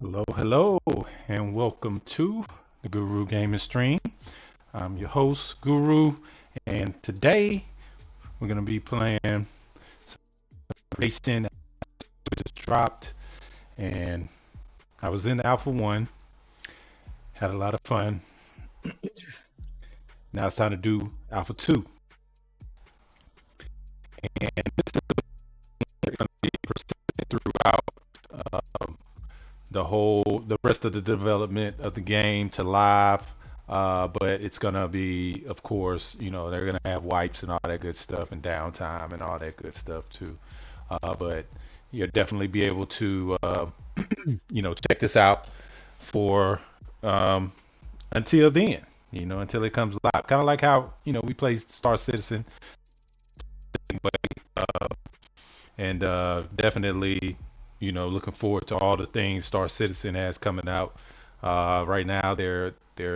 Hello, hello, and welcome to the Guru Gaming Stream. I'm your host, Guru, and today we're going to be playing some racing that just dropped, and I was in Alpha 1, had a lot of fun. Now it's time to do Alpha 2. And this is going to be persistent throughout the rest of the development of the game to live, but it's gonna be, of course, they're gonna have wipes and all that good stuff and downtime and all that good stuff too. But you'll definitely be able to, check this out for um, until then, until it comes live. Kind of like how, we play Star Citizen, and definitely, looking forward to all the things Star Citizen has coming out. Right now, they're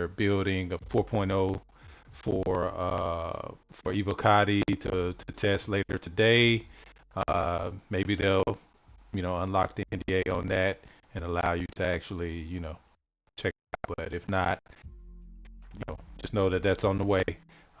building a 4.0 for Evocati to test later today. Maybe they'll unlock the NDA on that and allow you to actually check it out. But if not, just know that that's on the way.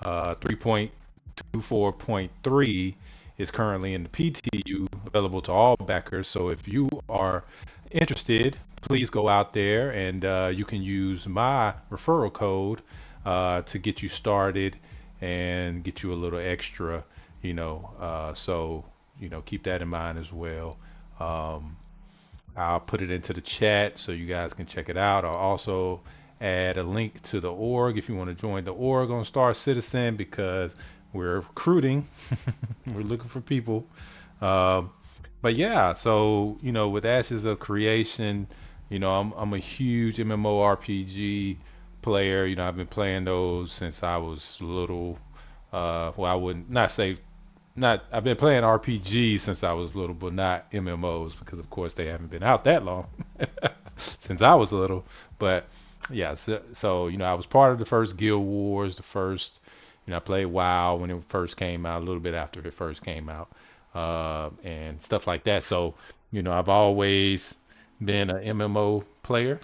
3.24.3 is currently in the PTU, available to all backers. So if you are interested, please go out there and you can use my referral code to get you started and get you a little extra, so keep that in mind as well. Um, I'll put it into the chat so you guys can check it out. I'll also add a link to the org if you want to join the org on Star Citizen, because we're recruiting. We're looking for people. Um, but yeah, so with Ashes of Creation, I'm a huge MMORPG player. I've been playing those since I was little. Well, I wouldn't not say not. I've been playing RPGs since I was little, but not MMOs because, of course, they haven't been out that long since I was little. But yeah, so I was part of the first Guild Wars, the first. I played WoW when it first came out, a little bit after it first came out, and stuff like that. So I've always been an MMO player,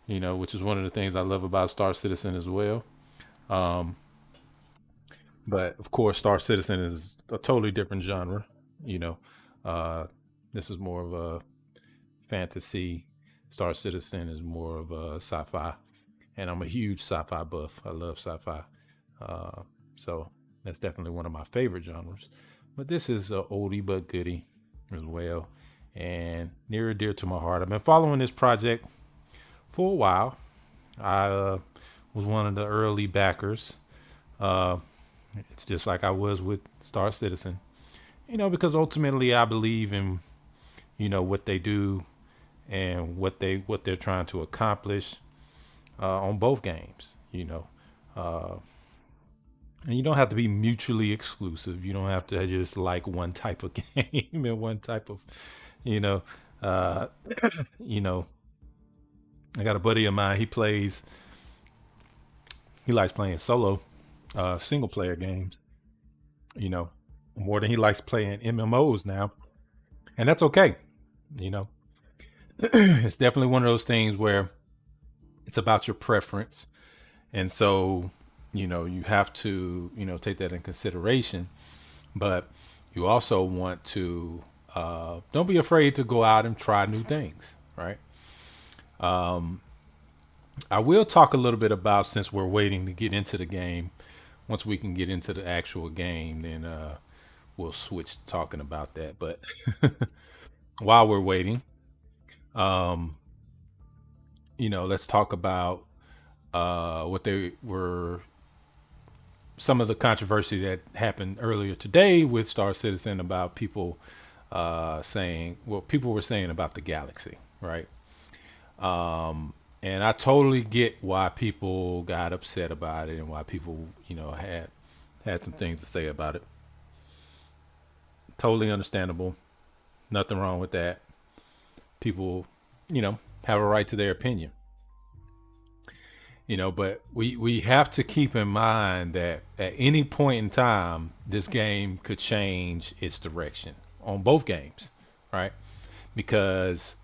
which is one of the things I love about Star Citizen as well. Um, but of course, Star Citizen is a totally different genre. You know, uh, this is more of a fantasy. Star Citizen is more of a sci-fi, and I'm a huge sci-fi buff. I love sci-fi, uh, so that's definitely one of my favorite genres. But this is a oldie but goodie as well, and near and dear to my heart. I've been following this project for a while. I was one of the early backers. Uh, it's just like I was with Star Citizen, because ultimately I believe in what they do and what they're trying to accomplish on both games. Uh, and you don't have to be mutually exclusive. You don't have to just like one type of game and one type of, you know, uh, you know. I got a buddy of mine. He likes playing solo, single player games. You know, more than he likes playing MMOs now, and that's okay. You know, it's definitely one of those things where it's about your preference, and so you have to take that in consideration. But you also want to don't be afraid to go out and try new things, right? I will talk a little bit about, since we're waiting to get into the game. Once we can get into the actual game, then we'll switch to talking about that. But while we're waiting, um, let's talk about what they were some of the controversy that happened earlier today with Star Citizen about people saying what people were saying about the galaxy, right? And I totally get why people got upset about it and why people, had some things to say about it. Totally understandable. Nothing wrong with that. People, have a right to their opinion. But we have to keep in mind that at any point in time, this game could change its direction on both games, right? Because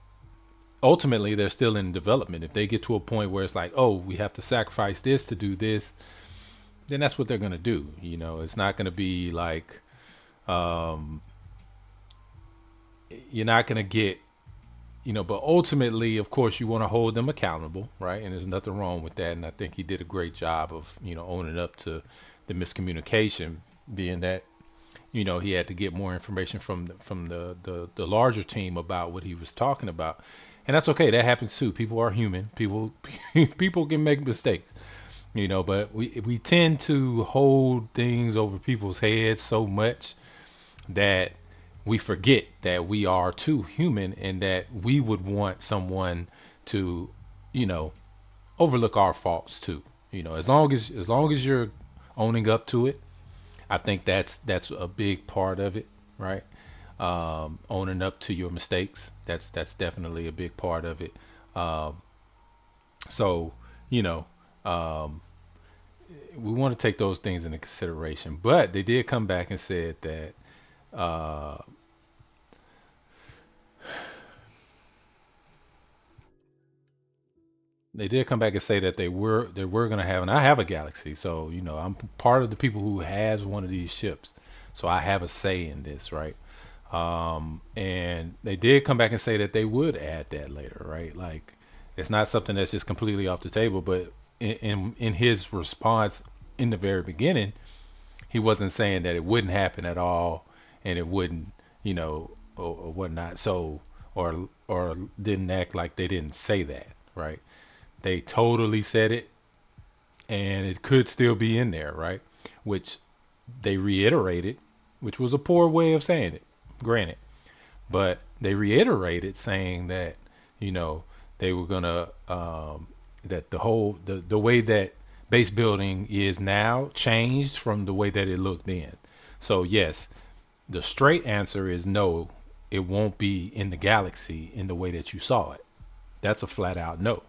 ultimately they're still in development. If they get to a point where it's like, oh, we have to sacrifice this to do this, then that's what they're gonna do. It's not gonna be like you're not gonna get, but ultimately, of course, you want to hold them accountable, right? And there's nothing wrong with that. And I think he did a great job of, owning up to the miscommunication, being that, he had to get more information from the larger team about what he was talking about. And that's okay. That happens too. People are human. People can make mistakes, but we tend to hold things over people's heads so much that we forget that we are too human and that we would want someone to, you know, overlook our faults too. You know, as long as you're owning up to it, I think that's a big part of it, right? Owning up to your mistakes. That's definitely a big part of it. So, you know, we want to take those things into consideration. But they did come back and said that they did come back and say that they were gonna have, and I have a Galaxy, so you know I'm part of the people who has one of these ships, so I have a say in this, right? And they did come back and say that they would add that later, right? Like it's not something that's just completely off the table, but in his response in the very beginning, he wasn't saying that it wouldn't happen at all, and it wouldn't, or whatnot. So, or didn't act like they didn't say that, right? They totally said it, and it could still be in there, right? Which they reiterated, which was a poor way of saying it, granted, but they reiterated saying that, you know, they were gonna that the way that base building is now changed from the way that it looked then. So yes, the straight answer is no. It won't be in the galaxy in the way that you saw it. That's a flat out no.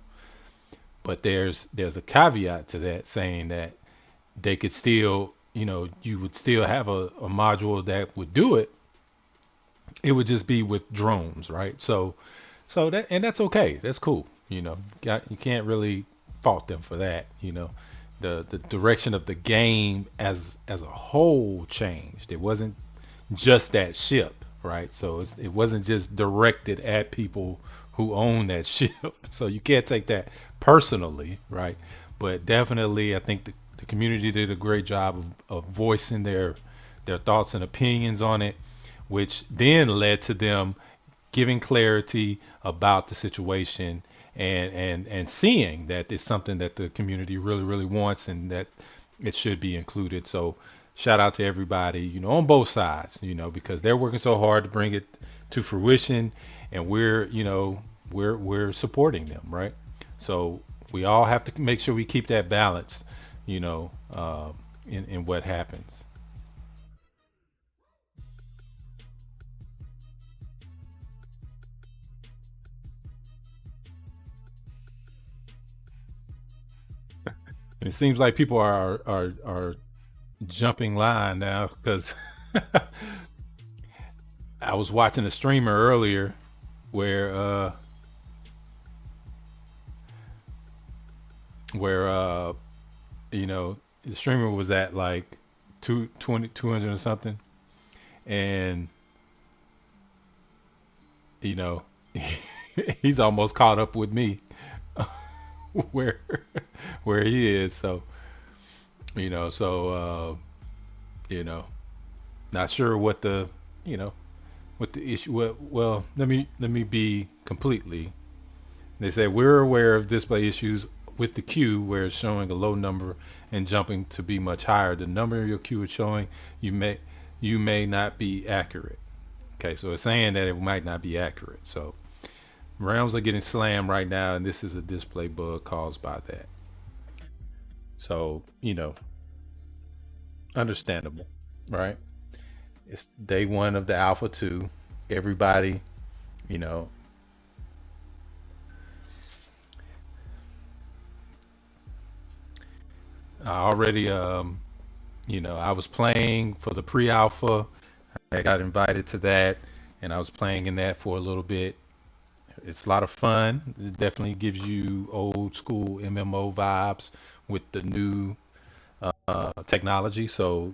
But there's a caveat to that saying that they could still, you would still have a module that would do it. It would just be with drones, right? So that, and that's okay. That's cool. You can't really fault them for that. The direction of the game as a whole changed. It wasn't just that ship, right? So it wasn't just directed at people who own that ship. So you can't take that personally, right? But definitely, I think the community did a great job of voicing their thoughts and opinions on it, which then led to them giving clarity about the situation and seeing that it's something that the community really really wants and that it should be included. So shout out to everybody, on both sides, because they're working so hard to bring it to fruition, and we're supporting them, right? So we all have to make sure we keep that balance, in what happens. And it seems like people are jumping line now because I was watching a streamer earlier where you know the streamer was at like 200 or something, and you know he's almost caught up with me where where he is. So you know not sure what the you know what the issue. Well, let me be completely. They say we're aware of display issues with the queue where it's showing a low number and jumping to be much higher. The number your queue is showing you may you may not be accurate. Okay, so it's saying that it might not be accurate. So realms are getting slammed right now, and this is a display bug caused by that. So understandable, right? It's day one of the alpha two. Everybody, you know, I already I was playing for the pre-alpha. I got invited to that, and I was playing in that for a little bit. It's a lot of fun. It definitely gives you old school MMO vibes with the new technology. So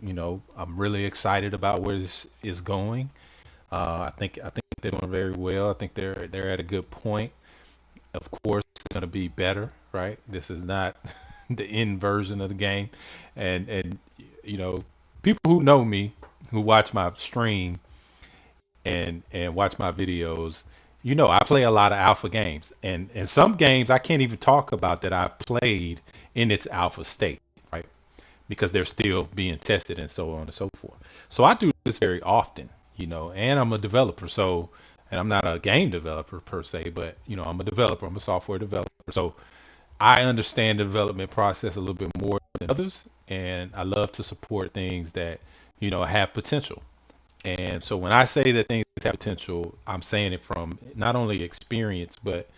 I'm really excited about where this is going. I think they're doing very well. I think they're at a good point. Of course, it's going to be better, right? This is not the end version of the game, and you know, people who know me, who watch my stream and watch my videos, I play a lot of alpha games, and some games I can't even talk about that I played in its alpha state, right? Because they're still being tested and so on and so forth. So I do this very often, and I'm a developer. So, and I'm not a game developer per se, but I'm a developer. I'm a software developer. So I understand the development process a little bit more than others, and I love to support things that have potential. And so when I say that things have potential, I'm saying it from not only experience, but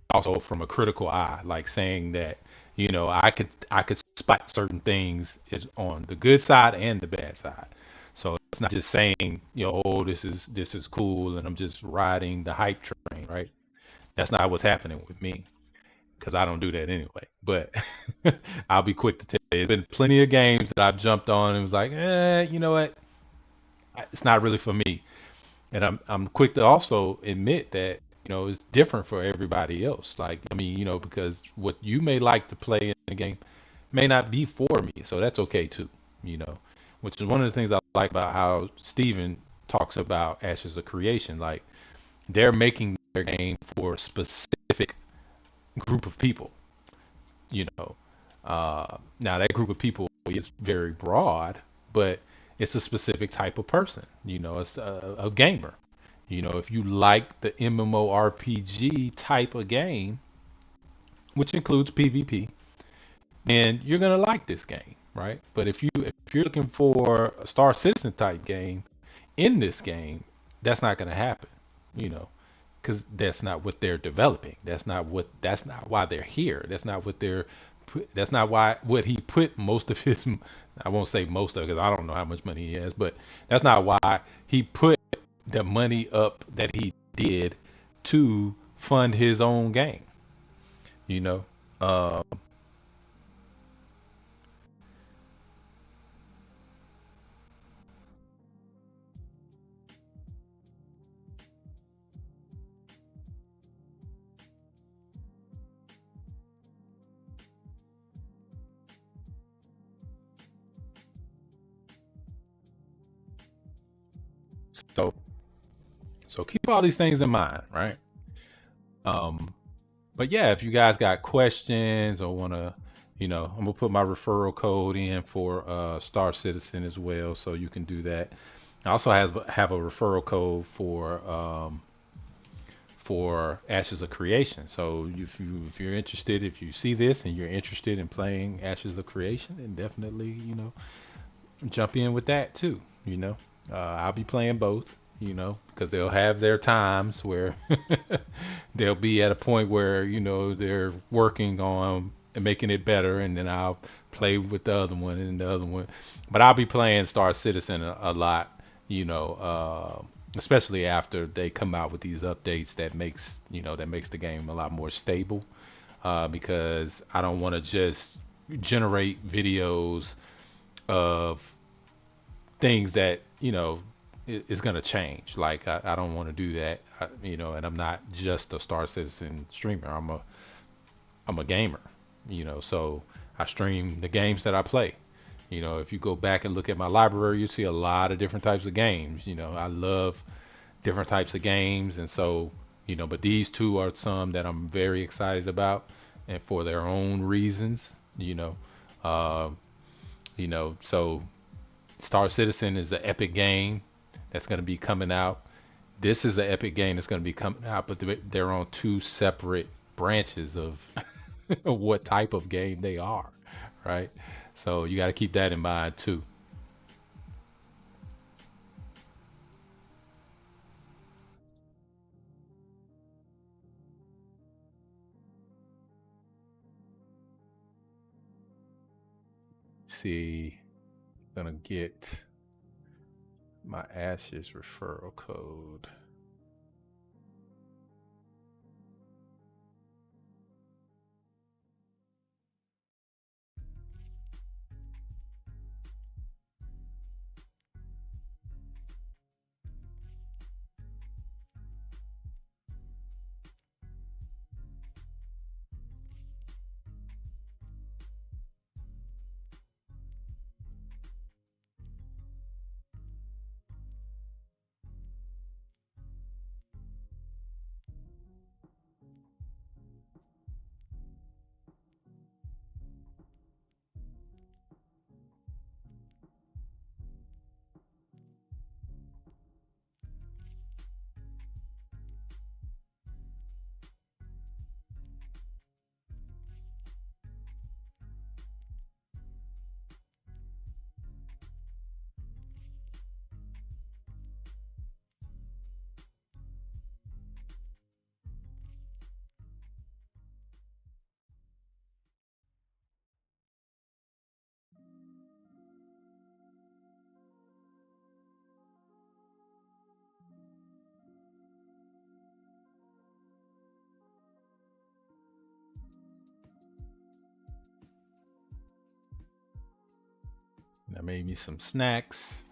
also from a critical eye, like saying that I could spot certain things is on the good side and the bad side. So it's not just saying oh, this is cool and I'm just riding the hype train, right? That's not what's happening with me because I don't do that anyway. But I'll be quick to tell you, there's been plenty of games that I've jumped on and was like, you know what? It's not really for me. And I'm quick to also admit that it's different for everybody else. Like I mean, because what you may like to play in the game may not be for me, so that's okay too. You know, which is one of the things I like about how Steven talks about Ashes of Creation. Like they're making their game for a specific group of people. You know, now that group of people is very broad, but it's a specific type of person. It's a gamer. If you like the MMORPG type of game, which includes PvP, then you're gonna like this game, right? But if you're looking for a Star Citizen type game in this game, that's not gonna happen, you know, because that's not what they're developing. That's not why they're here. That's not why what he put most of his. I won't say most of it because I don't know how much money he has, but that's not why he put the money up that he did to fund his own game. You know. Uh, so so keep all these things in mind, right? Um, but yeah, if you guys got questions or wanna, I'm gonna put my referral code in for Star Citizen as well, so you can do that. I also have a referral code for Ashes of Creation. So if you're interested, if you see this and you're interested in playing Ashes of Creation, then definitely jump in with that too. I'll be playing both. Because they'll have their times where they'll be at a point where they're working on and making it better, and then I'll play with the other one and the other one. But I'll be playing Star Citizen a lot, especially after they come out with these updates that makes the game a lot more stable. Because I don't want to just generate videos of things that is going to change. Like I don't want to do that. And I'm not just a Star Citizen streamer. I'm a gamer. So I stream the games that I play. If you go back and look at my library, you see a lot of different types of games. I love different types of games, and so but these two are some that I'm very excited about, and for their own reasons. Uh, so Star Citizen is an epic game that's going to be coming out. This is the epic game that's going to be coming out, but they're on two separate branches of what type of game they are, right? So you got to keep that in mind too. See, gonna get my Ashes referral code. I made me some snacks.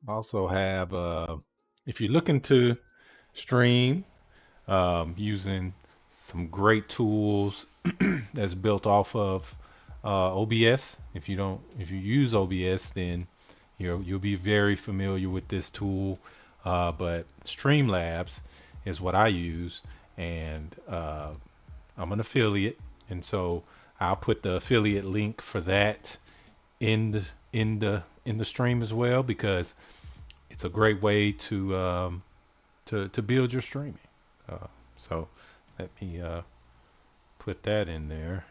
Also have if you're looking to stream using some great tools that's built off of OBS. If you use OBS, then you'll be very familiar with this tool. But Streamlabs is what I use, and I'm an affiliate, and so I'll put the affiliate link for that in the stream as well, because it's a great way to build your streaming. So let me put that in there.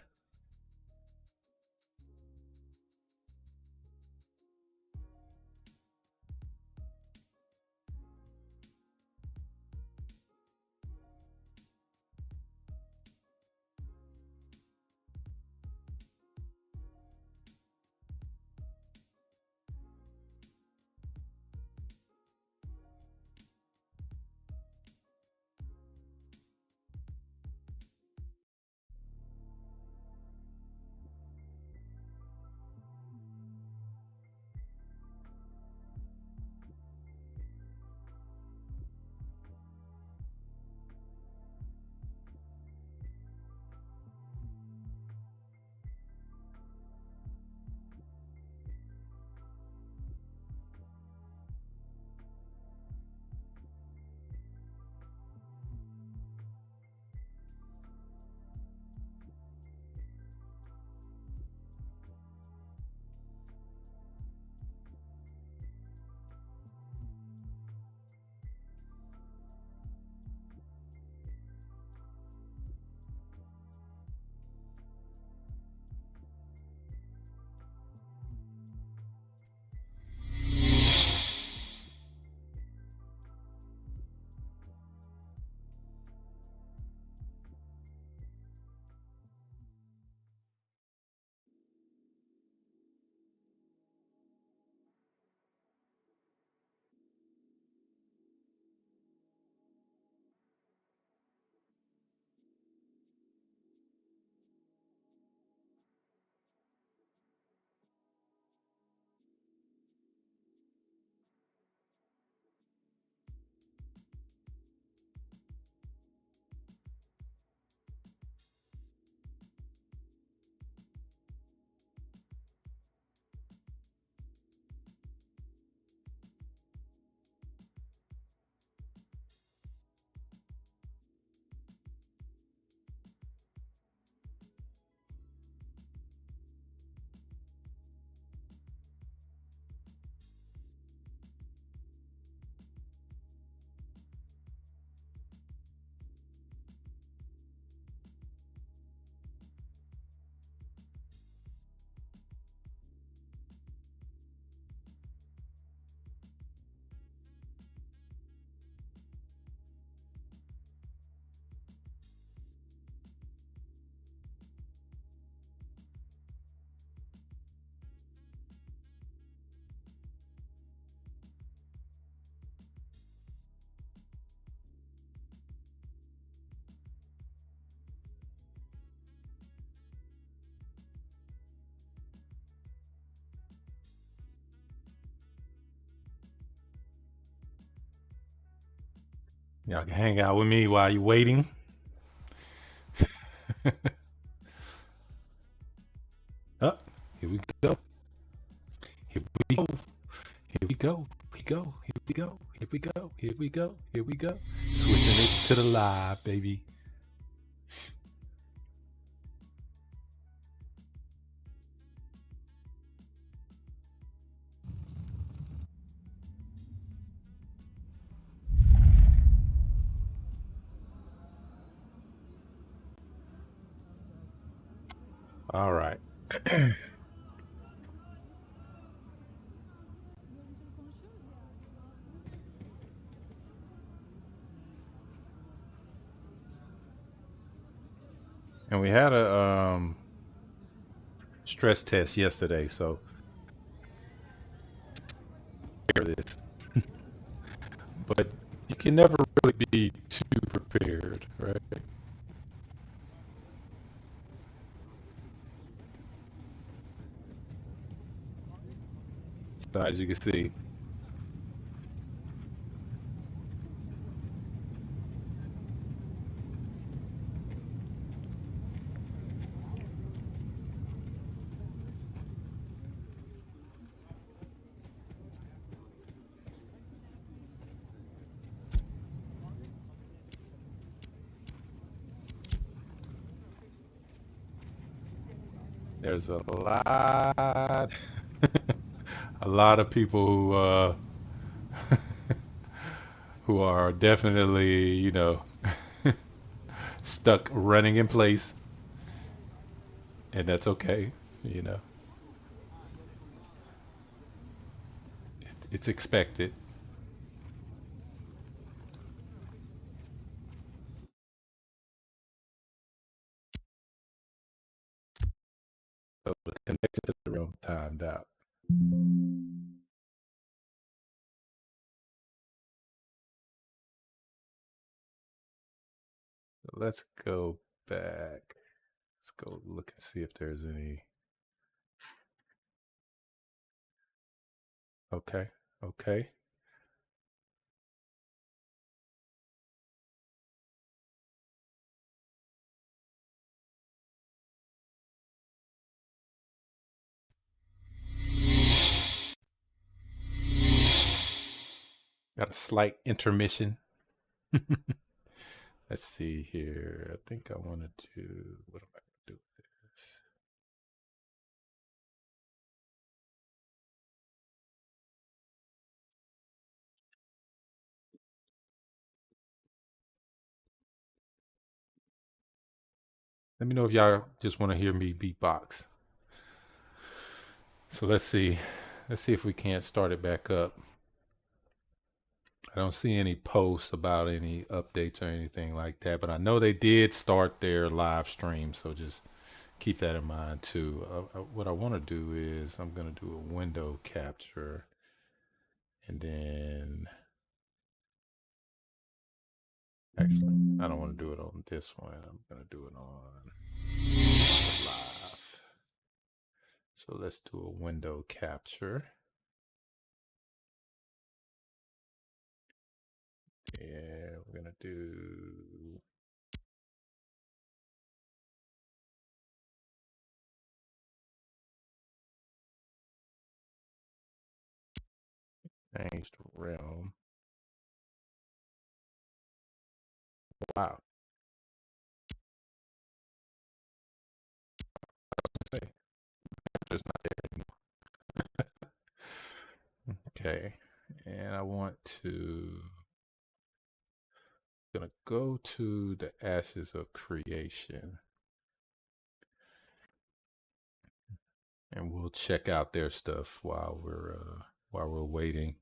Y'all can hang out with me while you're waiting. Oh, here we go. Here we go. Here we go. We go. Here we go. Here we go. Here we go. Here we go. Switching it to the live, baby. All right. And we had a stress test yesterday, so hear this. But you can never really be too prepared, right? So as you can see, there's a lot, a lot of people who are definitely, stuck running in place, and that's okay. You know, it's expected. So the connection to the room timed out. So let's go back. Let's go look and see if there's any. Okay, okay. Got a slight intermission. Let's see here. I think I wanted to. What am I going to do with this? Let me know if y'all just want to hear me beatbox. So let's see. Let's see if we can't start it back up. I don't see any posts about any updates or anything like that, but I know they did start their live stream, so just keep that in mind too. What I want to do is I'm going to do a window capture, and then actually I don't want to do it on this one. I'm going to do it on live. So let's do a window capture. Yeah, we're going to do changed realm. Wow. Say, just not there anymore. Okay. And I want to gonna go to the ashes of creation, and we'll check out their stuff while we're waiting.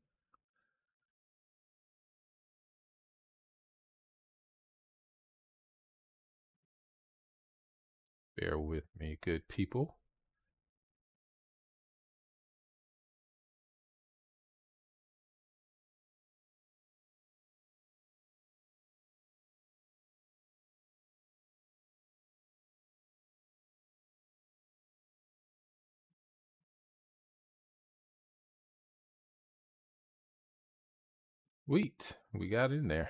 Bear with me, good people. Sweet. We got in there.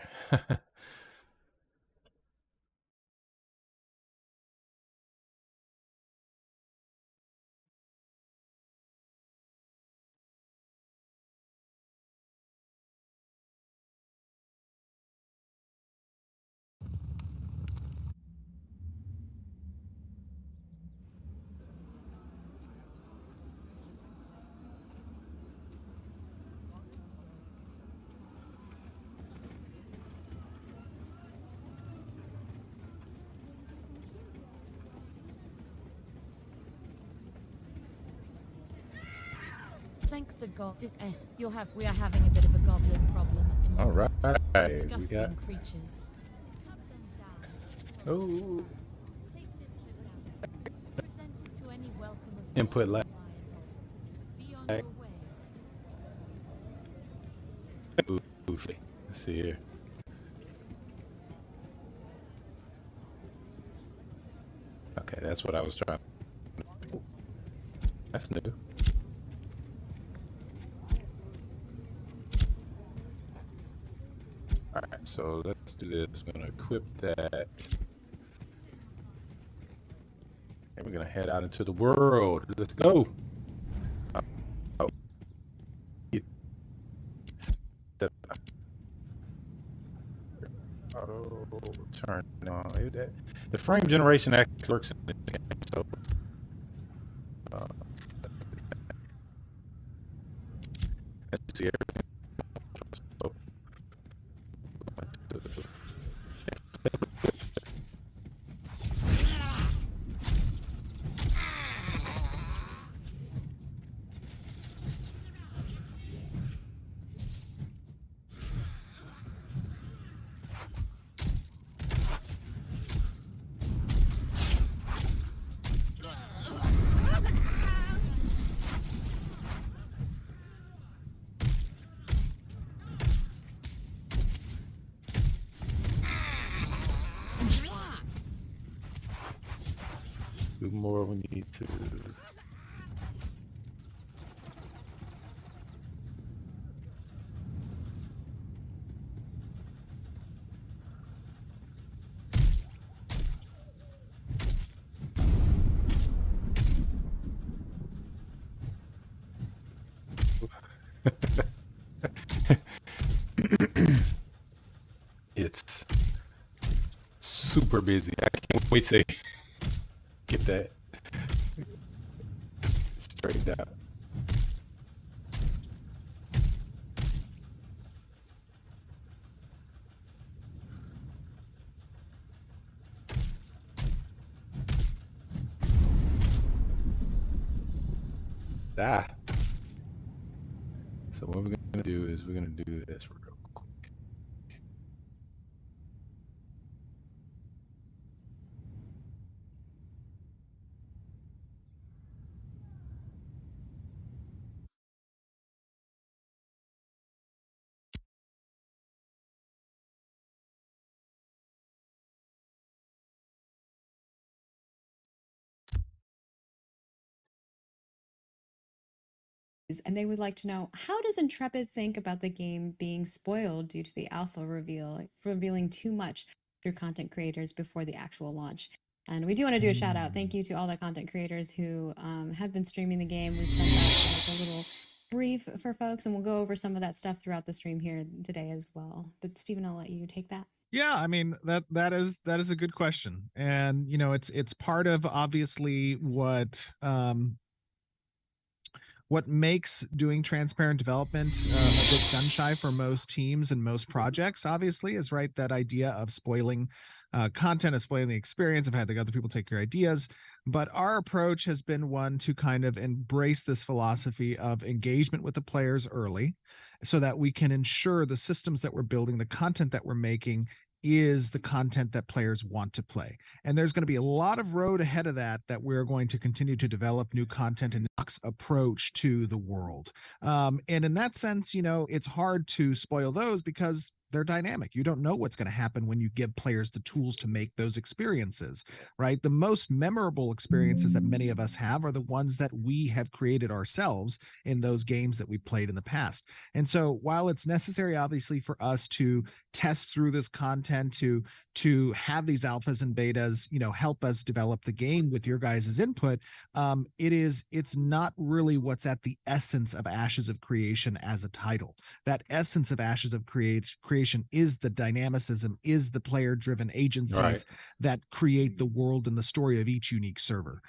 Thank the goddess. We are having a bit of a goblin problem at the All moment. right. Disgusting We got. creatures. Cut them down. Oh. Take this medallion. Present it to any welcome official Input in lag. Lionhold. Be on your way. Let's see here. Okay, that's what I was trying. That's new. All right, so let's do this. I'm gonna equip that. And we're gonna head out into the world. Let's go. Oh. Auto turn on. The frame generation actually works in this game, so let's see everything. Do more when you need to. It's super busy. I can't wait to get that straightened out. Ah. So what we're gonna do is we're gonna do this real quick. And they would like to know, how does Intrepid think about the game being spoiled due to the alpha revealing too much through content creators before the actual launch? And we do want to do a shout out. Thank you to all the content creators who have been streaming the game. We've sent out like a little brief for folks, and we'll go over some of that stuff throughout the stream here today as well. But Stephen, I'll let you take that. Yeah, I mean that is a good question, and you know it's part of obviously what makes doing transparent development a bit gun shy for most teams and most projects, obviously, is right that idea of spoiling content, of spoiling the experience, of having other people take your ideas. But our approach has been one to kind of embrace this philosophy of engagement with the players early so that we can ensure the systems that we're building, the content that we're making, is the content that players want to play. And there's going to be a lot of road ahead of that we're going to continue to develop new content and approach to the world. And in that sense, you know, it's hard to spoil those because they're dynamic. You don't know what's going to happen when you give players the tools to make those experiences, right? The most memorable experiences that many of us have are the ones that we have created ourselves in those games that we played in the past. And so while it's necessary, obviously, for us to test through this content, to have these alphas and betas, help us develop the game with your guys' input, it's not really what's at the essence of Ashes of Creation as a title. That essence of Ashes of Creation is the dynamicism, is the player-driven agencies Right. that create the world and the story of each unique server.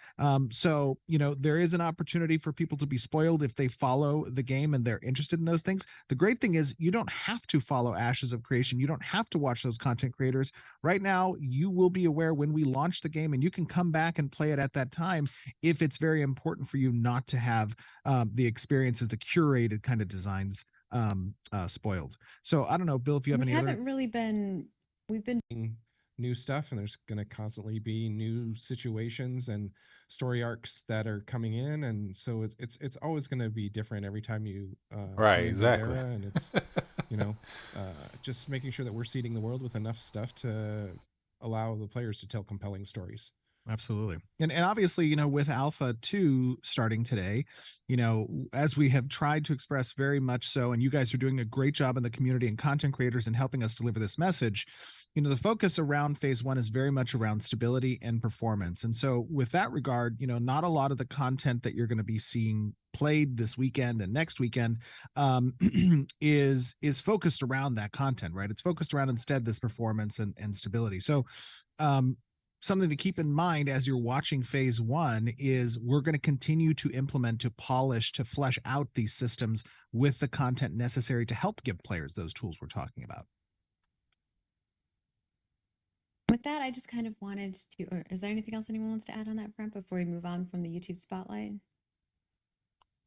So there is an opportunity for people to be spoiled if they follow the game and they're interested in those things. The great thing is you don't have to follow Ashes of Creation. You don't have to watch those content creators. Right now, you will be aware when we launch the game, and you can come back and play it at that time if it's very important for you not to have the experiences, the curated kind of designs spoiled. So I don't know, Bill, if you have We any other. haven't really been. We've been new stuff, and there's going to constantly be new situations and story arcs that are coming in, and so it's always going to be different every time you Right, come into exactly. Vera, and it's just making sure that we're seeding the world with enough stuff to allow the players to tell compelling stories. Absolutely. And obviously, with Alpha 2 starting today, as we have tried to express very much so, and you guys are doing a great job in the community and content creators and helping us deliver this message, the focus around phase 1 is very much around stability and performance. And so with that regard, not a lot of the content that you're going to be seeing played this weekend and next weekend is focused around that content, right? It's focused around instead this performance and stability. So something to keep in mind as you're watching phase 1 is we're going to continue to implement, to polish, to flesh out these systems with the content necessary to help give players those tools we're talking about. With that, I just kind of wanted to, or is there anything else anyone wants to add on that front before we move on from the YouTube spotlight?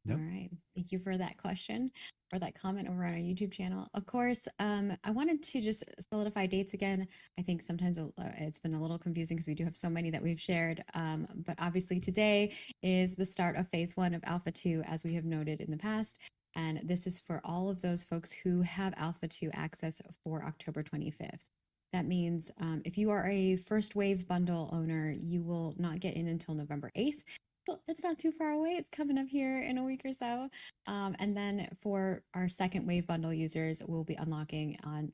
Nope. All right. Thank you for that question or that comment over on our YouTube channel. Of course, I wanted to just solidify dates again. I think sometimes it's been a little confusing because we do have so many that we've shared. But obviously today is the start of phase 1 of Alpha 2, as we have noted in the past. And this is for all of those folks who have Alpha 2 access for October 25th. That means if you are a first wave bundle owner, you will not get in until November 8th. But it's not too far away. It's coming up here in a week or so. And then for our second wave bundle users, we'll be unlocking on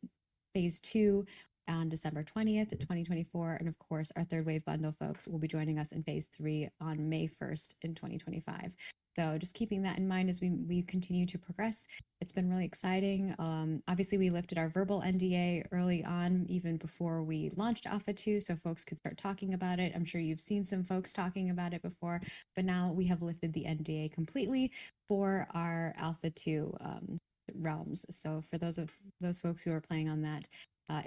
phase 2 on December 20th, 2024. And of course, our third wave bundle folks will be joining us in phase 3 on May 1st in 2025. So just keeping that in mind as we continue to progress. It's been really exciting. Obviously, we lifted our verbal NDA early on, even before we launched Alpha 2, so folks could start talking about it. I'm sure you've seen some folks talking about it before, but now we have lifted the NDA completely for our Alpha 2 realms. So for those folks who are playing on that,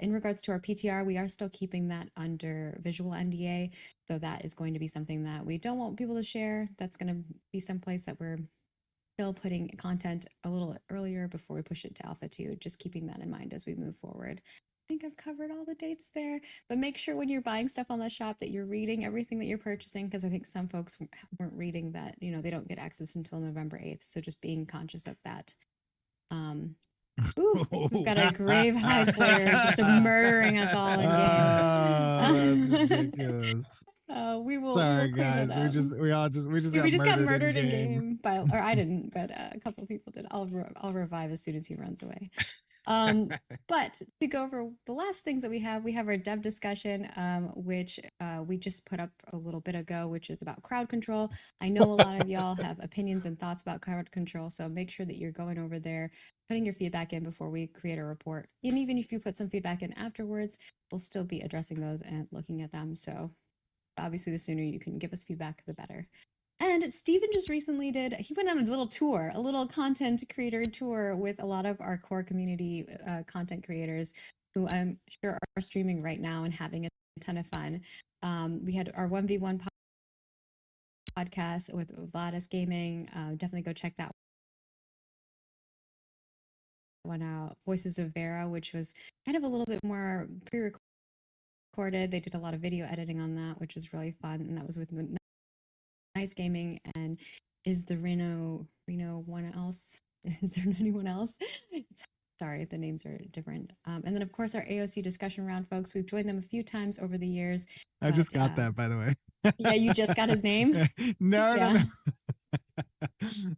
in regards to our PTR, we are still keeping that under visual NDA. So that is going to be something that we don't want people to share. That's going to be someplace that we're still putting content a little earlier before we push it to Alpha 2, just keeping that in mind as we move forward. I think I've covered all the dates there, but make sure when you're buying stuff on the shop that you're reading everything that you're purchasing, because I think some folks weren't reading that, they don't get access until November 8th. So just being conscious of that. Ooh, we've got a grave high flare just murdering us all in game. That's ridiculous. We will. Sorry, we will clean guys. it up. We just got got murdered in game. game by, or I didn't, but a couple of people did. I'll revive as soon as he runs away. But to go over the last things that we have our dev discussion, which we just put up a little bit ago, which is about crowd control. I know a lot of y'all have opinions and thoughts about crowd control, so make sure that you're going over there, putting your feedback in before we create a report. And even if you put some feedback in afterwards, we'll still be addressing those and looking at them. So obviously the sooner you can give us feedback, the better. And Steven just recently he went on a little tour, a little content creator tour with a lot of our core community content creators who I'm sure are streaming right now and having a ton of fun. We had our 1v1 podcast with Vladis Gaming. Definitely go check that one out. Voices of Vera, which was kind of a little bit more pre-recorded. They did a lot of video editing on that, which was really fun. And that was with Nice Gaming. And is the Reno one else? Is there anyone else? Sorry, the names are different. And then, of course, our AOC discussion round folks. We've joined them a few times over the years. I just but, got that, by the way. Yeah, you just got his name? No, Yeah. no, no.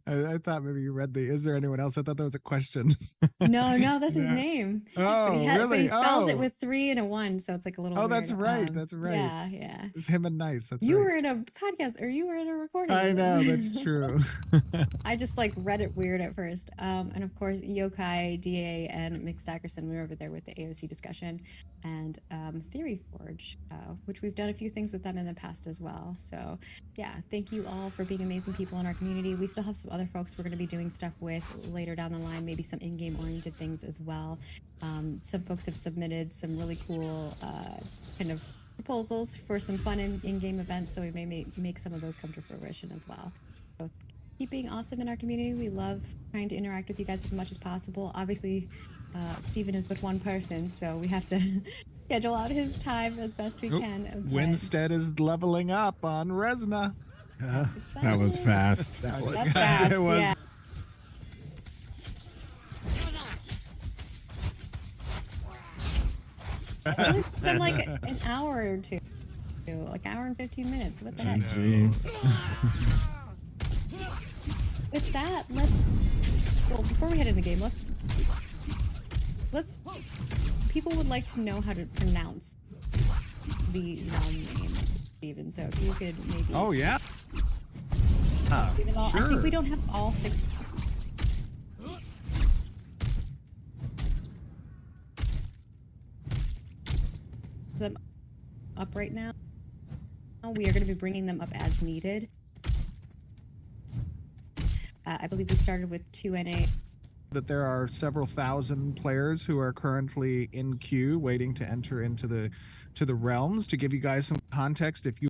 I thought maybe you read the. Is there anyone else? I thought that was a question. No, that's his No. name. Oh, But really? he spells it Oh. with 3 and a 1, so it's like a little. Oh, that's weird. right. That's right. Yeah. It's him and Nice. That's You right. were in a podcast, or you were in a recording. I with know, him. that's true. I just like read it weird at first. And of course, Yokai, DA, and Mick Stackerson were over there with the AOC discussion, and Theory Forge, which we've done a few things with them in the past as well. So, yeah, thank you all for being amazing people in our community. We still have some other folks we're going to be doing stuff with later down the line, maybe some in-game oriented things as well. Some folks have submitted some really cool kind of proposals for some fun in-game events, so we may make some of those come to fruition as well. So keep being awesome in our community. We love trying to interact with you guys as much as possible. Obviously, Steven is but one person, so we have to schedule out his time as best we can. but Winstead is leveling up on Resna. that's That was exciting. fast. That was, That's fast, it was. yeah. It's been like an hour or two, like hour and 15 minutes. What the heck? GG. With that, well, before we head into the game, let's people would like to know how to pronounce the realm names, Steven. So if you could maybe Oh, yeah. say them all. I Sure. think we don't have all 6 them up right now. We are going to be bringing them up as needed. I believe we started with 2NA. That there are several thousand players who are currently in queue waiting to enter into the realms. To give you guys some context, if you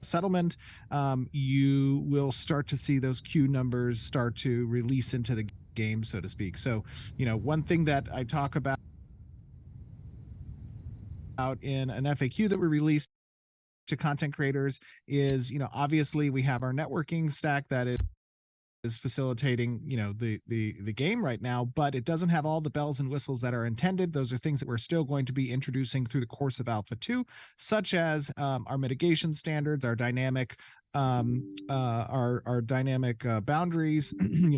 settlement, you will start to see those queue numbers start to release into the game, so to speak. So, one thing that I talk about in an FAQ that we released to content creators is, obviously we have our networking stack that is facilitating, the game right now, but it doesn't have all the bells and whistles that are intended. Those are things that we're still going to be introducing through the course of Alpha 2, such as our mitigation standards, our dynamic our dynamic boundaries.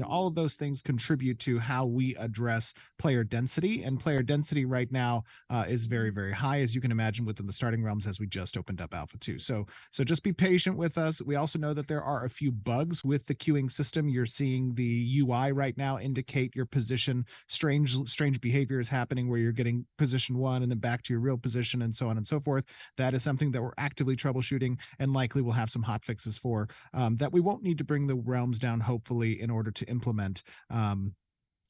All of those things contribute to how we address player density, and player density right now is very, very high, as you can imagine, within the starting realms, as we just opened up Alpha 2. So just be patient with us. We also know that there are a few bugs with the queuing system. You're seeing the UI right now indicate your position. Strange behavior is happening where you're getting position 1 and then back to your real position, and so on and so forth. That is something that we're actively troubleshooting, and likely we'll have some hot fixes for that we won't need to bring the realms down, hopefully, in order to implement.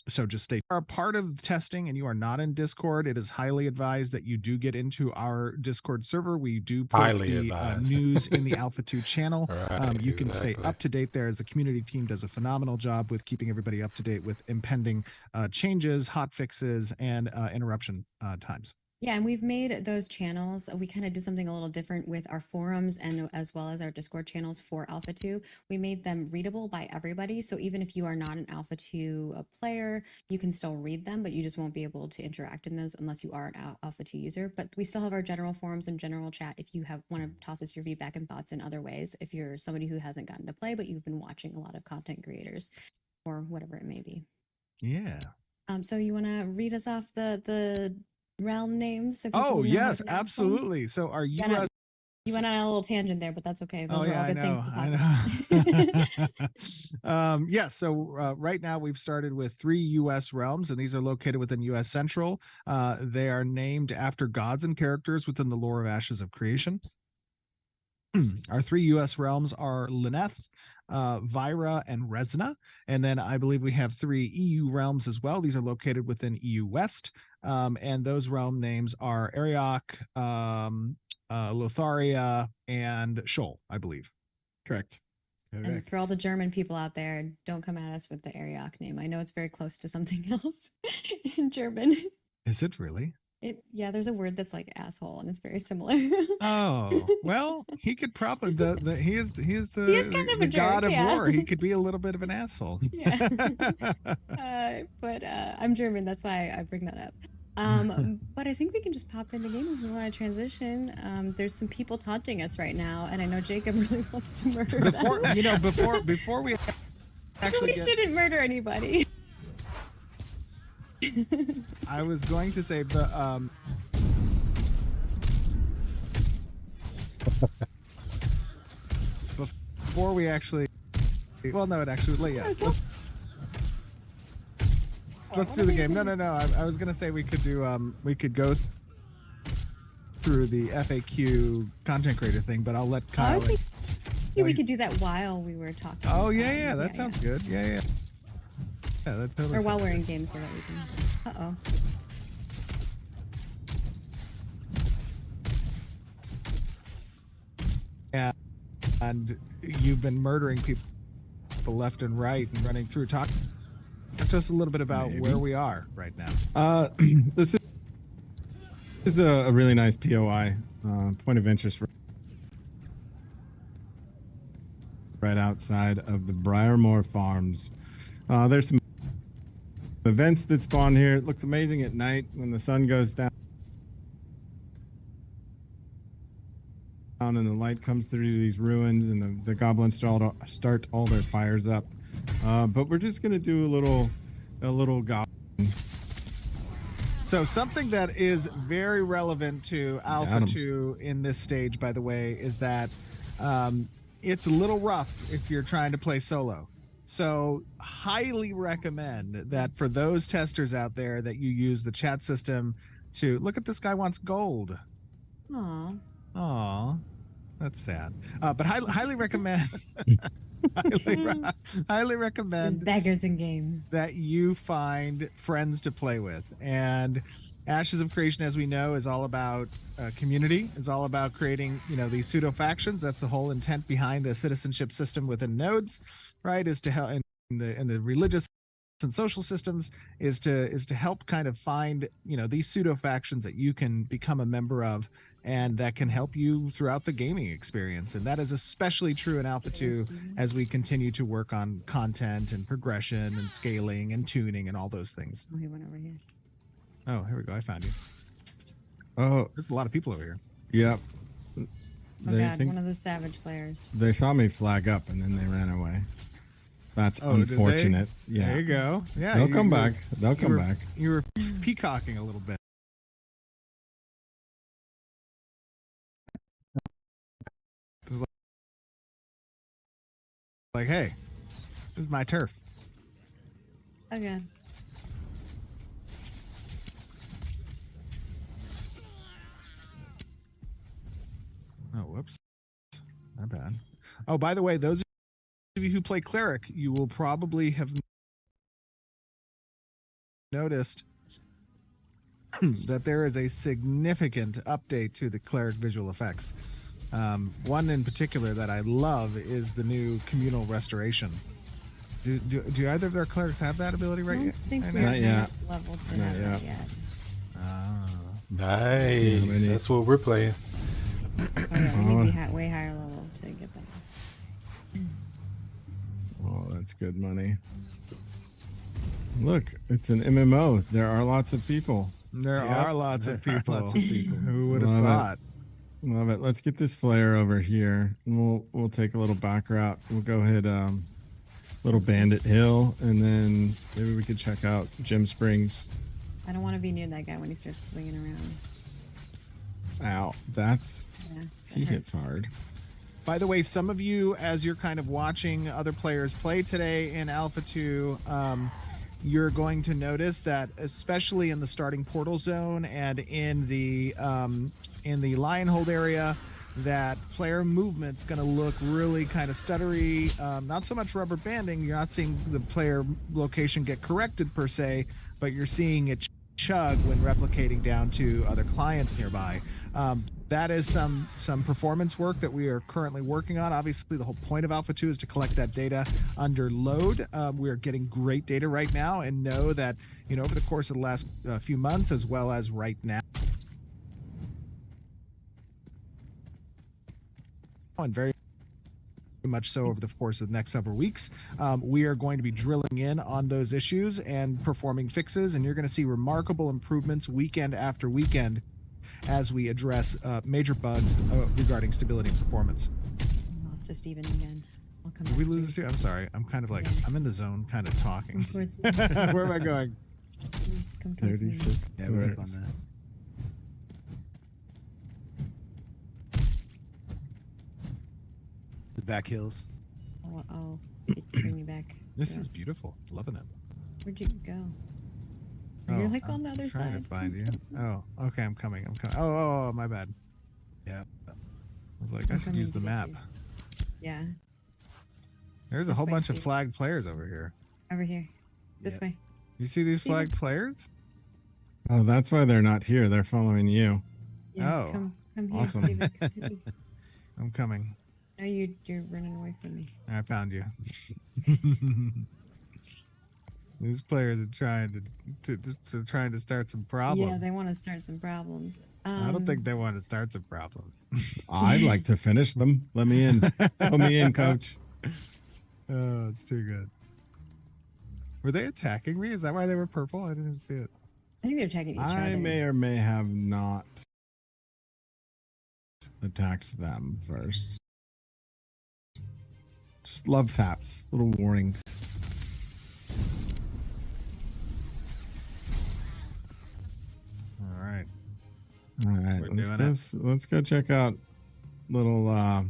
So just stay. If you are a part of testing and you are not in Discord, it is highly advised that you do get into our Discord server. We do put Highly the advised. news in the Alpha 2 channel. Right, You can stay exactly. up to date there, as the community team does a phenomenal job with keeping everybody up to date with impending changes, hot fixes, and interruption times. Yeah, and we've made those channels. We kind of did something a little different with our forums and as well as our Discord channels for Alpha 2. We made them readable by everybody. So even if you are not an Alpha 2 player, you can still read them, but you just won't be able to interact in those unless you are an Alpha 2 user. But we still have our general forums and general chat if you want to toss us your feedback and thoughts in other ways. If you're somebody who hasn't gotten to play, but you've been watching a lot of content creators or whatever it may be. Yeah. So you want to read us off the realm names? So people Oh, know how to yes, pronounce them? absolutely. So our Yeah, US. You went on a little tangent there, but that's okay. Those Oh, are yeah, all I good know. things to talk about. Yeah, so right now we've started with 3 U.S. realms, and these are located within U.S. Central. They are named after gods and characters within the lore of Ashes of Creation. Our 3 U.S. realms are Lineth, Vyra, and Resna. And then I believe we have 3 EU realms as well. These are located within EU West. And those realm names are Ariok, Lotharia, and Shoal, I believe. Correct. And for all the German people out there, don't come at us with the Ariok name. I know it's very close to something else in German. Is it really? Yeah, there's a word that's like asshole, and it's very similar. Oh, well, he could probably he is He is kind of the a god jerk, of yeah. war. He could be a little bit of an asshole. Yeah. But I'm German, that's why I bring that up. But I think we can just pop into game if we want to transition. There's some people taunting us right now, and I know Jacob really wants to murder them. Before we actually We get, shouldn't murder anybody. I was going to say the before we actually, well, no, it actually, yeah. Okay. Let's do the game. No. I was gonna say we could do we could go through the FAQ content creator thing, but I'll let I Kyle. was thinking we could do that while we were talking. Oh yeah, that sounds good. Yeah, that totally. Or while sounds we're good. in game, so that we can. Uh-oh. And you've been murdering people left and right and running through. Talk to us a little bit about where we are right now. This is a really nice POI, point of interest, right outside of the Briarmore Farms. There's some events that spawn here. It looks amazing at night when the sun goes down and the light comes through these ruins, and the goblins start all their fires up. But we're just gonna do a little goblin. So something that is very relevant to Alpha Got 'em. 2 in this stage, by the way, is that it's a little rough if you're trying to play solo. So highly recommend that for those testers out there that you use the chat system to look at this guy wants gold. Aw. Aw, that's sad. But highly recommend highly There's recommend beggars in game. that you find friends to play with. And Ashes of Creation, as we know, is all about community, is all about creating, these pseudo factions. That's the whole intent behind the citizenship system within nodes, right? Is to help in the religious and social systems is to help kind of find, these pseudo factions that you can become a member of and that can help you throughout the gaming experience. And that is especially true in Alpha 2 as we continue to work on content and progression and scaling and tuning and all those things. Oh, he went over here. Oh, here we go. I found you. Oh, There's a lot of people over here. yep. Oh They god, think one of the savage players. they saw me flag up and then they ran away. That's Oh, did they? unfortunate. Yeah. There you go. Yeah. They'll you- come you were- back. They'll you come were- back. You were peacocking a little bit. Like, hey, this is my turf. Oh god. Oh, whoops. My bad. Oh, by the way, those of you who play Cleric, you will probably have noticed that there is a significant update to the Cleric visual effects. One in particular that I love is the new communal restoration. Do either of their clerics have that ability right I yet? don't think I we're know. Not at yet. enough level to Not have that yet. yet. Ah. Nice. many- That's what we're playing. Oh yeah, we need to be way higher level to get that. Oh, that's good money. Look, it's an MMO. There are lots of people. There Yep, are lots of there are people. lots of people. Who would have Love it. thought? Love it. Let's get this flare over here. And we'll take a little back route. We'll go hit little Bandit Hill, and then maybe we could check out Gem Springs. I don't want to be near that guy when he starts swinging around. Ow, that's Yeah, he that hits hurts. hard. By the way, some of you, as you're kind of watching other players play today in Alpha 2, you're going to notice that, especially in the starting portal zone and in the Lionhold area, that player movement's going to look really kind of stuttery. Not so much rubber banding. You're not seeing the player location get corrected per se, but you're seeing it chug when replicating down to other clients nearby. That is some performance work that we are currently working on. Obviously, the whole point of Alpha 2 is to collect that data under load. We are getting great data right now, and know that over the course of the last few months, as well as right now, and very much so over the course of the next several weeks. We are going to be drilling in on those issues and performing fixes, and you're going to see remarkable improvements weekend after weekend as we address major bugs regarding stability and performance. I lost to Steven again. I'll come Did back we to lose you. you? I'm sorry. I'm kind of like, Yeah. I'm in the zone kind of talking. Come towards Where am I going? Come towards me. 36. Yeah, we're up turrets. on that. The back hills. Oh, bring me back. This Yes. is beautiful. Loving it. Where'd you go? Oh, You're like I'm on the other trying side. to find you. Oh, okay. I'm coming. Oh, my bad. Yeah. I was like, I I'm should coming use to the get map. you. Yeah, There's a This whole way, bunch of Steve. flagged players over here. over here. This Yep. way. You see these Steven. flagged players? Oh, that's why they're not here. They're following you. Yeah, Oh, come here, awesome. Steven. Come to me. I'm coming. No, you're running away from me. I found you. These players are trying to start some problems. Yeah, they want to start some problems. I don't think they want to start some problems. I'd like to finish them. Let me in. Put me in, coach. Oh, it's too good. Were they attacking me? Is that why they were purple? I didn't even see it. I think they're attacking each I other. may or may have not attacked them first. Just love taps, little warnings. All right. All right, We're let's doing go. it. Let's go check out little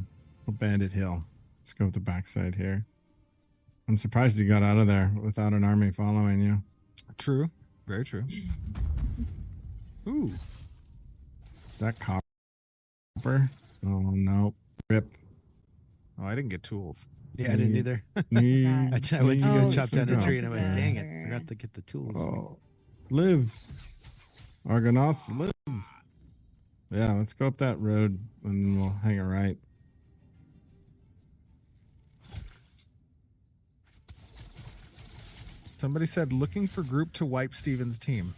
Bandit Hill. Let's go with the backside here. I'm surprised you got out of there without an army following you. True. Very true. Ooh. Is that copper? Oh no, rip. Oh, I didn't get tools. Yeah, I didn't Me- either. Me, I went to go Oh, chop down the no. tree and I went, dang it, together. forgot to get the tools. Oh, live, Argonath, live. Yeah, let's go up that road and we'll hang a right. Somebody said looking for group to wipe Steven's team.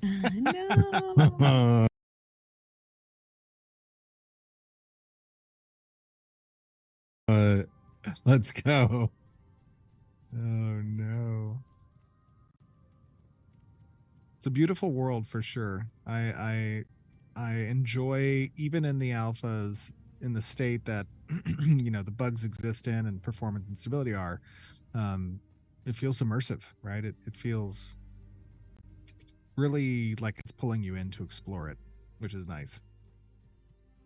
No. Let's go. Oh no. It's a beautiful world for sure. I enjoy, even in the alphas, in the state that the bugs exist in and performance and stability are. It feels immersive, right? It feels really like it's pulling you in to explore it, which is nice.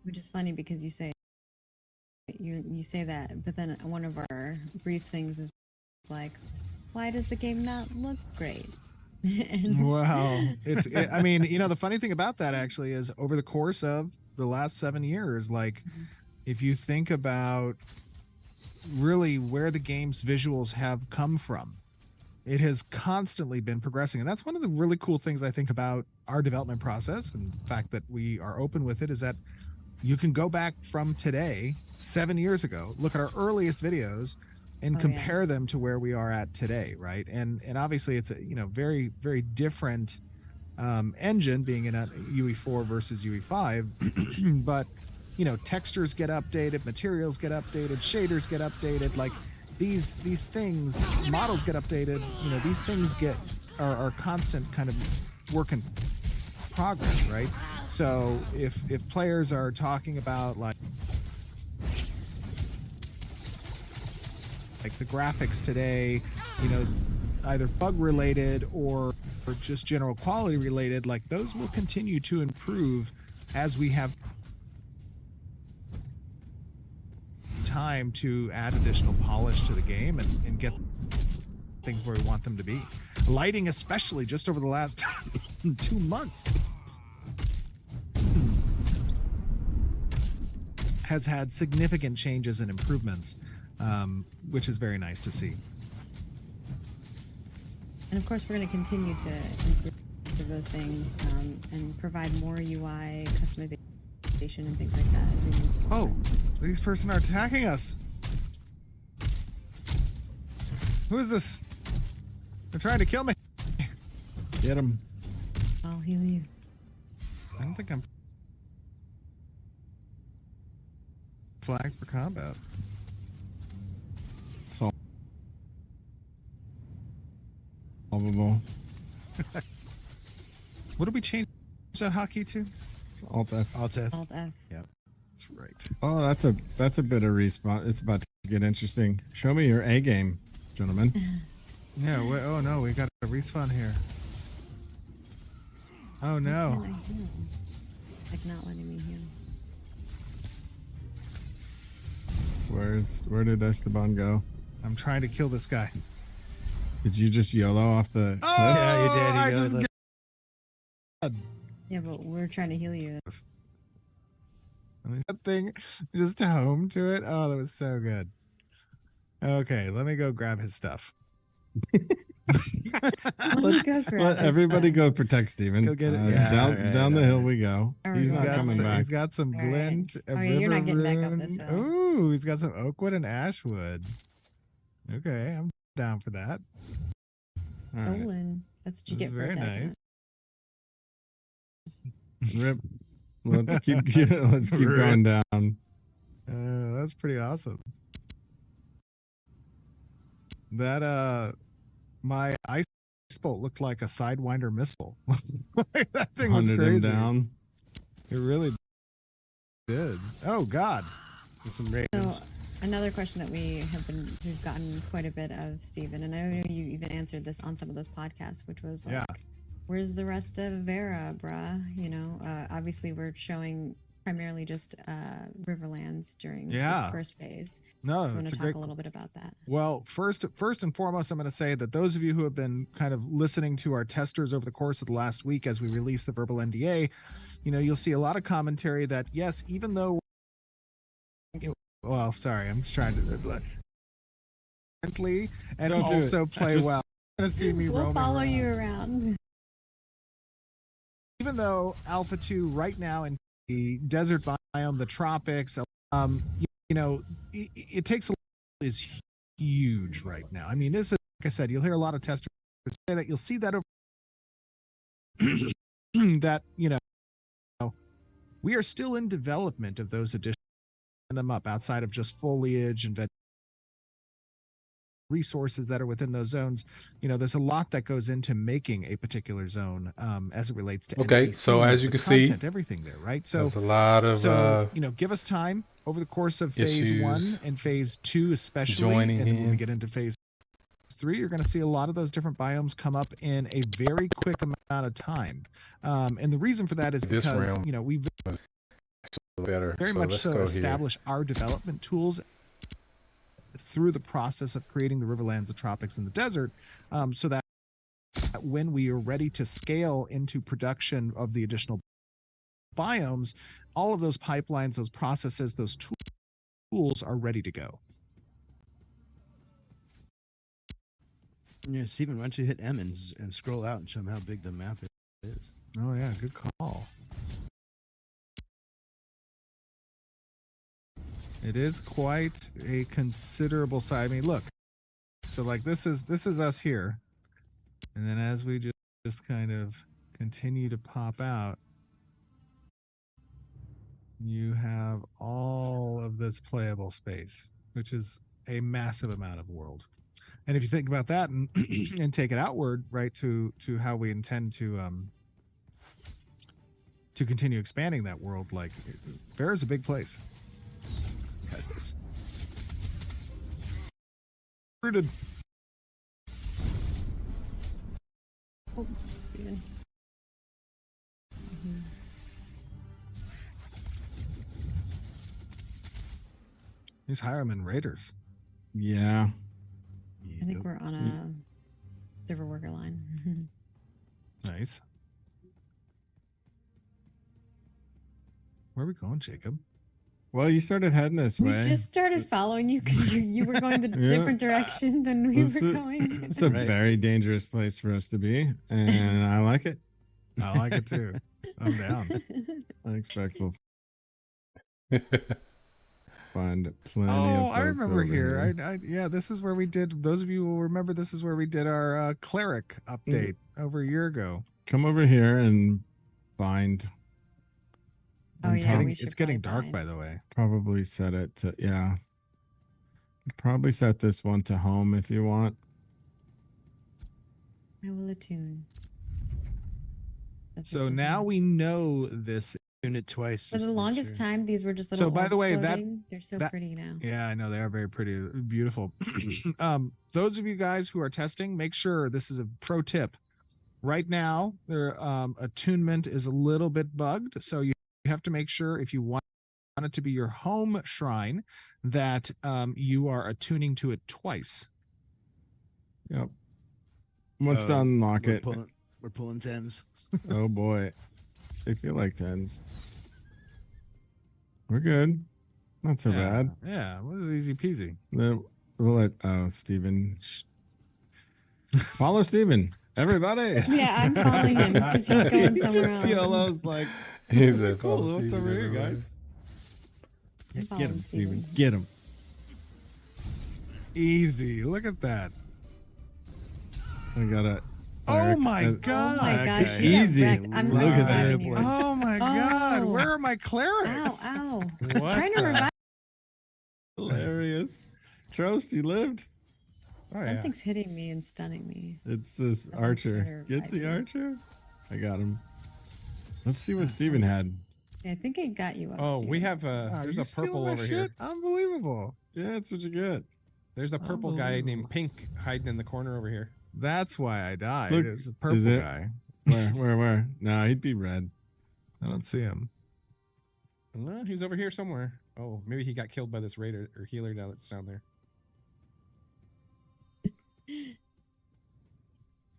Which is funny because you say that, but then one of our brief things is like, why does the game not look great? And Wow. I mean, the funny thing about that actually is over the course of the last 7 years, like if you think about really where the game's visuals have come from, it has constantly been progressing. And that's one of the really cool things I think about our development process, and the fact that we are open with it, is that you can go back from today, 7 years ago, look at our earliest videos and Oh, yeah. compare them to where we are at today, right? And obviously it's a very, very different engine, being in a UE4 versus UE5, but textures get updated, materials get updated, shaders get updated, like these things, models get updated, these things are constant kind of work in progress, right? So if players are talking about like the graphics today, either bug related or just general quality related, like those will continue to improve as we have time to add additional polish to the game and get things where we want them to be. Lighting, especially just over the last 2 months, has had significant changes and improvements, which is very nice to see. And of course, we're going to continue to improve those things and provide more UI customization and things like that as we move Oh, forward. these person are attacking us. Who is this? They're trying to kill me. Get him. I'll heal you. I don't think I'm flag for combat. Solvable. What did we change that hotkey to? Alt F. Alt F. Alt F. That's right. Oh, that's a bit of respawn. It's about to get interesting. Show me your A game, gentlemen. Yeah. Oh no, we got a respawn here. Oh no. Why can't I heal? Like not letting me heal. Where did Esteban go? I'm trying to kill this guy. Did you just YOLO off the Oh, cliff? Yeah, you did. I You just really- Yeah, but we're trying to heal you. that thing just home to it. Oh, that was so good. Okay, let me go grab his stuff. Let me go grab Let this everybody stuff. go protect Steven. Go get it. Yeah, down right, down the right, hill right. we go. All He's right, not well, coming so- back. He's got some All right. glint. Oh, yeah, you're not getting back up River this Rune. hill. Ooh, he's got some oakwood and ashwood. Okay, I'm down for that. All right. Olin. That's what you This get is for very attacking nice. us. Rip. Let's keep Rip. going down. That's pretty awesome. That my ice bolt looked like a sidewinder missile. That thing was Hunted him crazy. down. It really did. Oh God. With some ravens. So another question that we've gotten quite a bit of, Stephen, and I know you even answered this on some of those podcasts, which was like, Yeah. where's the rest of Vera, bruh? You know, obviously we're showing primarily just Riverlands during Yeah. this first phase. No, I want it's to a talk great. a little bit about that. Well, first and foremost, I'm going to say that those of you who have been kind of listening to our testers over the course of the last week as we release the verbal NDA, you'll see a lot of commentary that yes, even though, well, sorry, I'm just trying to gently and Don't do it. also play Just- well. You're gonna see me We'll roaming follow around. you around. Even though Alpha 2 right now in the desert biome, the tropics, it takes a lot, is huge right now. I mean, this is, like I said, you'll hear a lot of testers say that. You'll see that over that, we are still in development of those additions them up outside of just foliage and resources that are within those zones. There's a lot that goes into making a particular zone as it relates to Okay, so NPCs, as you the can see, content, everything there, right? So There's a lot of give us time over the course of phase 1 issues and phase 2 especially, joining and then when we in. get into phase 3, you're going to see a lot of those different biomes come up in a very quick amount of time. And the reason for that is This because realm we better. very So much let's so go here. establish our development tools through the process of creating the Riverlands, the tropics, and the desert, so that when we are ready to scale into production of the additional biomes, all of those pipelines, those processes, those tools are ready to go. Yeah, Stephen, why don't you hit M and scroll out and show them how big the map is? Oh yeah, good call. It is quite a considerable size. I mean, look. So like this is us here. And then as we just kind of continue to pop out, you have all of this playable space, which is a massive amount of world. And if you think about that and and take it outward, right, to how we intend to continue expanding that world, like Vera's a big place. Yes. Rooted. Oh, Stephen. Mhm. These Hireman Raiders. Yeah. I think we're on a server worker line. Nice. Where are we going, Jacob? Well, you started heading this We way. just started following you because you were going the Yeah. different direction than we It's were a- going. It's a Right. very dangerous place for us to be, and I like it. I like it too. I'm down. I expect we'll find plenty of Oh, folks I remember over here. Yeah, this is where we did. Those of you will remember. This is where we did our cleric update over a year ago. Come over here and find Oh It's yeah, getting, we should it's getting probably dark, by the way. Probably set it to, yeah. Probably set this one to home if you want. I will attune. That this So is now not- we know this. Tune it twice. For just the to make longest sure. time, these were just So, little by the orbs way, that- floating. They're so that- pretty now. Yeah, I know they are very pretty, beautiful. Those of you guys who are testing, make sure this is a pro tip. Right now, their attunement is a little bit bugged, so you have to make sure if you want it to be your home shrine that you are attuning to it twice. Yep. Once Oh, to unlock we're it. We're pulling tens. Oh boy. They feel like tens. We're good. Not so yeah, bad. Yeah, it was easy peasy. We'll let Steven. Follow Steven. Everybody. Yeah, I'm following him because he's going somewhere Just else. CLO's like, He's a cool. What's over here, guys? I'm Get following him, Steven. Steven. Get him. Easy. Look at that. I got it. Oh my Oh god. my gosh, Okay. you got Easy. wrecked. I'm Look like at that. reviving you. Oh my god. Oh. Where are my clerics? Ow, ow. What I'm trying to the- revive. Hilarious. Trost, you lived? Oh yeah. Something's hitting me and stunning me. It's this I'm archer. trying to Get the revive archer. I got him. Let's see what Steven had. Yeah, I think it got you up. Oh, we Steven. have Are there's you a stealing purple my over shit? here. Unbelievable. Yeah, that's what you get. There's a purple guy Unbelievable. named Pink hiding in the corner over here. That's why I died. Look, It's a purple it? guy. Where? No, he'd be red. I don't see him. No, he's over here somewhere. Oh, maybe he got killed by this raider or healer now that's down there.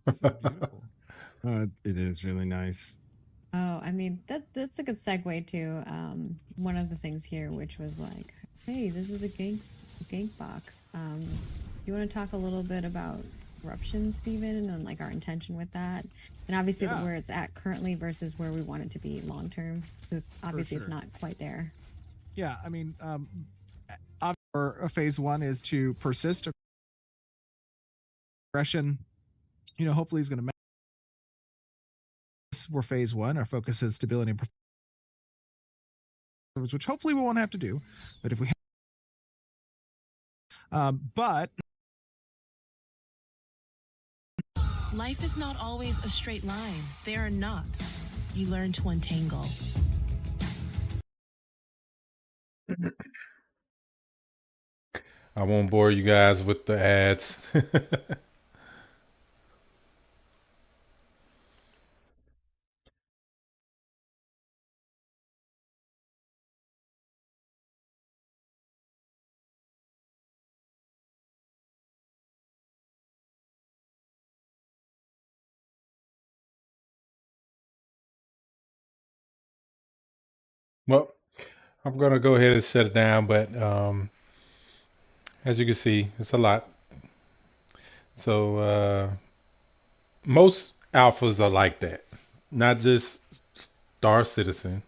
This is beautiful. It is really nice. Oh, I mean that's a good segue to one of the things here, which was like, hey, this is a gank box. You want to talk a little bit about corruption, Steven, and like our intention with that, and obviously Yeah. where it's at currently versus where we want it to be long term, because obviously it's sure. not quite there. Yeah, I mean, our phase one is to persist aggression. You know, hopefully he's going to. We're phase one. Our focus is stability and performance, which hopefully we won't have to do. But if we but Life is not always a straight line. There are knots. You learn to untangle. I won't bore you guys with the ads. Well, I'm gonna go ahead and shut it down, but as you can see, it's a lot. So most alphas are like that, not just Star Citizen.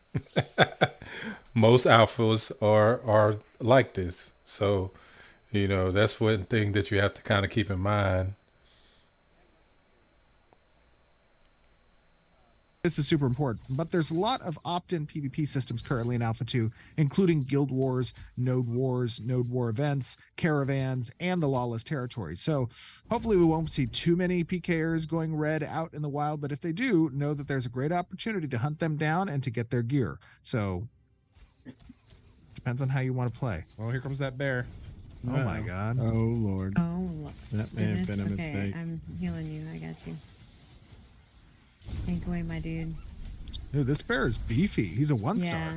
Most alphas are like this. So, you know, that's one thing that you have to kind of keep in mind. this is super important. But there's a lot of opt-in PvP systems currently in Alpha 2, including Guild Wars, Node War events, caravans, and the Lawless Territory. So hopefully we won't see too many PKers going red out in the wild, but if they do, know that there's a great opportunity to hunt them down and to get their gear. So depends on how you want to play. Well, here comes that bear. Oh my god. Oh Lord. Oh, That may have goodness. been a Okay, mistake. I'm healing you. I got you. Take away my dude. Dude, this bear is beefy. He's a one Yeah. star.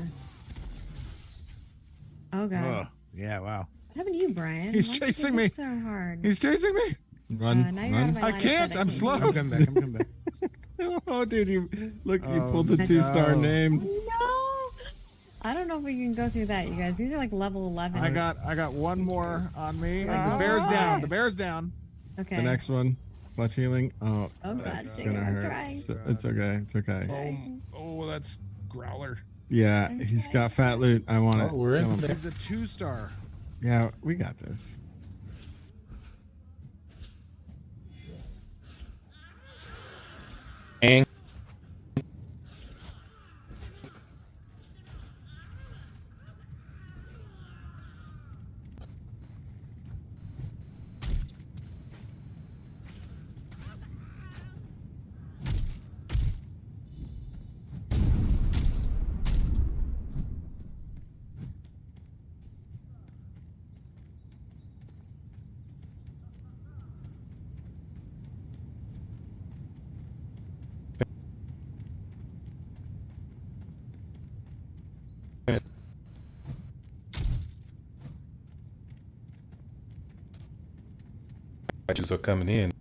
Oh god. Oh, yeah, wow. What happened to you, Brian? He's Why'd you chasing hit me. so hard. He's chasing me. Run, now you're out of run. my I line of can't. sight. I'm slow. I'm coming back. I'm coming back. Oh, dude, you look. You Oh, pulled the no. 2-star name. No. I don't know if we can go through that, you guys. These are like level 11. I got one more on me. The Ah. bear's down. The bear's down. Okay. The next one, clutch healing. Oh, Oh, God, that's dang gonna it, I'm hurt. trying. So, it's okay. It's okay. Oh, that's Growler. Yeah, I'm he's trying. got fat loot. I want it. Oh, we're in Kill him. there. He's a 2-star. Yeah, we got this. And are coming in.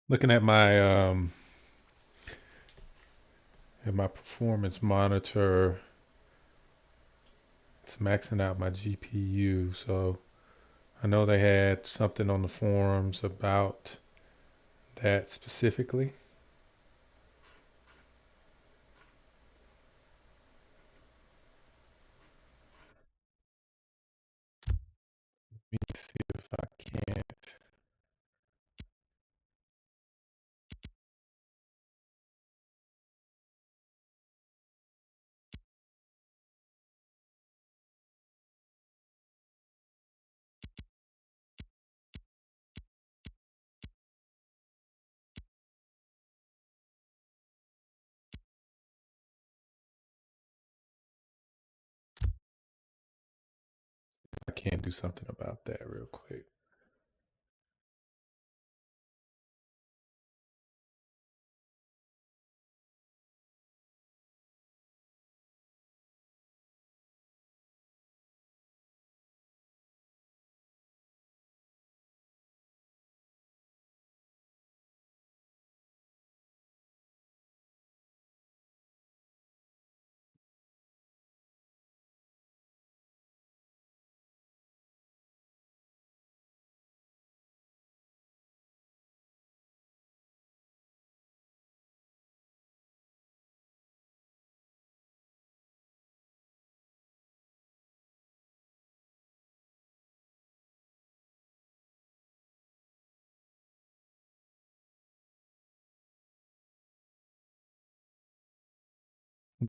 looking at my performance monitor. It's maxing out my GPU, so I know they had something on the forums about that specifically. Let me see if I can't. I can't do something about that real quick.